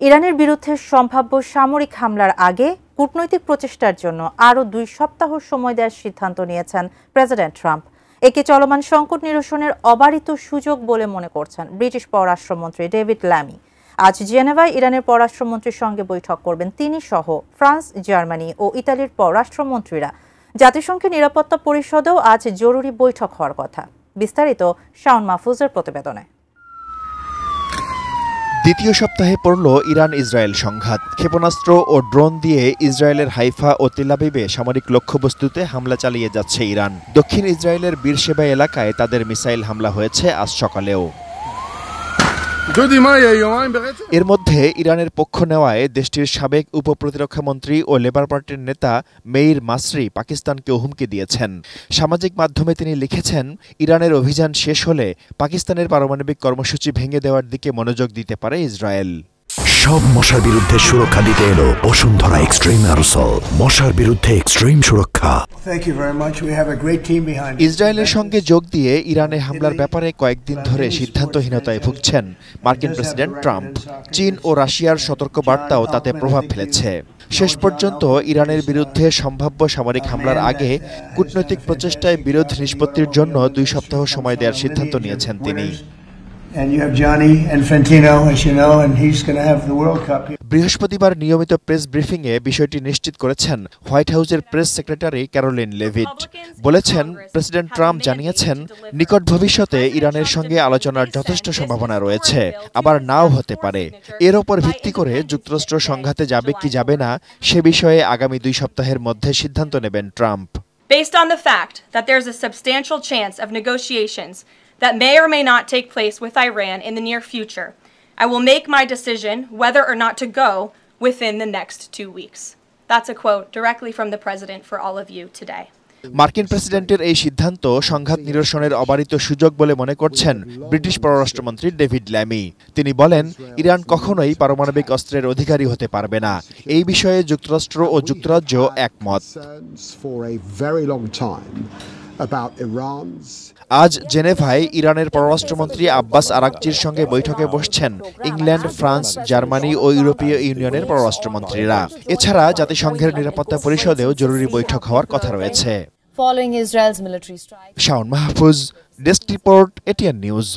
ইরানের বিরুদ্ধে সম্ভাব্য সামরিক হামলার আগে কূটনৈতিক প্রচেষ্টার জন্য আরও 2 সপ্তাহ সময় দেওয়ার সিদ্ধান্ত নিয়েছেন প্রেসিডেন্ট ট্রাম্প। একে চলমান সংকট নিরসনের অবারিত সুযোগ বলে মনে করছেন ব্রিটিশ পররাষ্ট্রমন্ত্রী ডেভিড ল্যামি। আজ জেনেভায় ইরানের পররাষ্ট্রমন্ত্রীর সঙ্গে বৈঠক করবেন তিনি সহ ফ্রান্স, জার্মানি ও ইতালির পররাষ্ট্রমন্ত্রীরা। জাতিসংঘের নিরাপত্তা পরিষদেও আজ জরুরি বৈঠক হওয়ার কথা। বিস্তারিত শাওন মাহফুজের প্রতিবেদনে। দ্বিতীয় সপ্তাহে পড়ল ইরান ইসরায়েল সংঘাত। ক্ষেপণাস্ত্র ও ড্রোন দিয়ে ইসরায়েলের হাইফা ও তেল আবিবে সামরিক লক্ষ্যবস্তুতে হামলা চালিয়ে যাচ্ছে ইরান। দক্ষিণ ইসরায়েলের বীরশেবা এলাকায় তাদের মিসাইল হামলা হয়েছে আজ সকালেও। এর মধ্যে ইরানের পক্ষ নেওয়ায় দেশটির সাবেক উপপ্রতিরক্ষামন্ত্রী ও লেবার পার্টির নেতা মেইর মাসরি পাকিস্তানকে হুমকি দিয়েছেন। সামাজিক মাধ্যমে তিনি লিখেছেন, ইরানের অভিযান শেষ হলে পাকিস্তানের পারমাণবিক কর্মসূচি ভেঙে দেওয়ার দিকে মনোযোগ দিতে পারে ইসরায়েল। সব মশার বিরুদ্ধে সুরক্ষা দিতে এলো বসুন্ধরা এক্সট্রিম অ্যারোসল, মশার বিরুদ্ধে এক্সট্রিম সুরক্ষা। ইসরায়েলের সঙ্গে যোগ দিয়ে ইরানে হামলার ব্যাপারে কয়েকদিন ধরে সিদ্ধান্তহীনতায় ভুগছেন মার্কিন প্রেসিডেন্ট ট্রাম্প। চীন ও রাশিয়ার সতর্কবার্তাও তাতে প্রভাব ফেলেছে। শেষ পর্যন্ত ইরানের বিরুদ্ধে সম্ভাব্য সামরিক হামলার আগে কূটনৈতিক প্রচেষ্টায় বিরোধ নিষ্পত্তির জন্য 2 সপ্তাহ সময় দেওয়ার সিদ্ধান্ত নিয়েছেন তিনি। বৃহস্পতিবার নিয়মিত প্রেস ব্রিফিংয়ে বিষয়টি নিশ্চিত করেছেন হোয়াইট হাউসের প্রেস সেক্রেটারি ক্যারোলিন লেভিট। বলেছেন, প্রেসিডেন্ট ট্রাম্প জানিয়েছেন, নিকট ভবিষ্যতে ইরানের সঙ্গে আলোচনার যথেষ্ট সম্ভাবনা রয়েছে, আবার নাও হতে পারে। এর ওপর ভিত্তি করে যুক্তরাষ্ট্র সংঘাতে যাবে কি যাবে না সে বিষয়ে আগামী 2 সপ্তাহের মধ্যে সিদ্ধান্ত নেবেন Trump. Based on the fact that there's a substantial chance of negotiations that may or may not take place with Iran in the near future, I will make my decision whether or not to go within the next 2 weeks. That's a quote directly from the president for all of you today. মার্কিন প্রেসিডেন্টের এই সিদ্ধান্ত সংঘাত নিরসনের অবারিত সুযোগ বলে মনে করছেন British পররাষ্ট্রমন্ত্রী ডেভিড ল্যামি। তিনি বলেন, ইরান কখনোই পারমাণবিক অস্ত্রের অধিকারী হতে পারবে না। এই বিষয়ে যুক্তরাষ্ট্র ও যুক্তরাজ্য একমত। আজ জেনেভায় ইরানের পররাষ্ট্রমন্ত্রী আব্বাস আরাকচির সঙ্গে বৈঠকে বসছেন ইংল্যান্ড, ফ্রান্স, জার্মানি ও ইউরোপীয় ইউনিয়নের পররাষ্ট্রমন্ত্রীরা। এছাড়া জাতিসংঘের নিরাপত্তা পরিষদেও জরুরি বৈঠক হওয়ার কথা রয়েছে। Following Israel's military strike, Shaon Mahfuz, desk report, ATN news.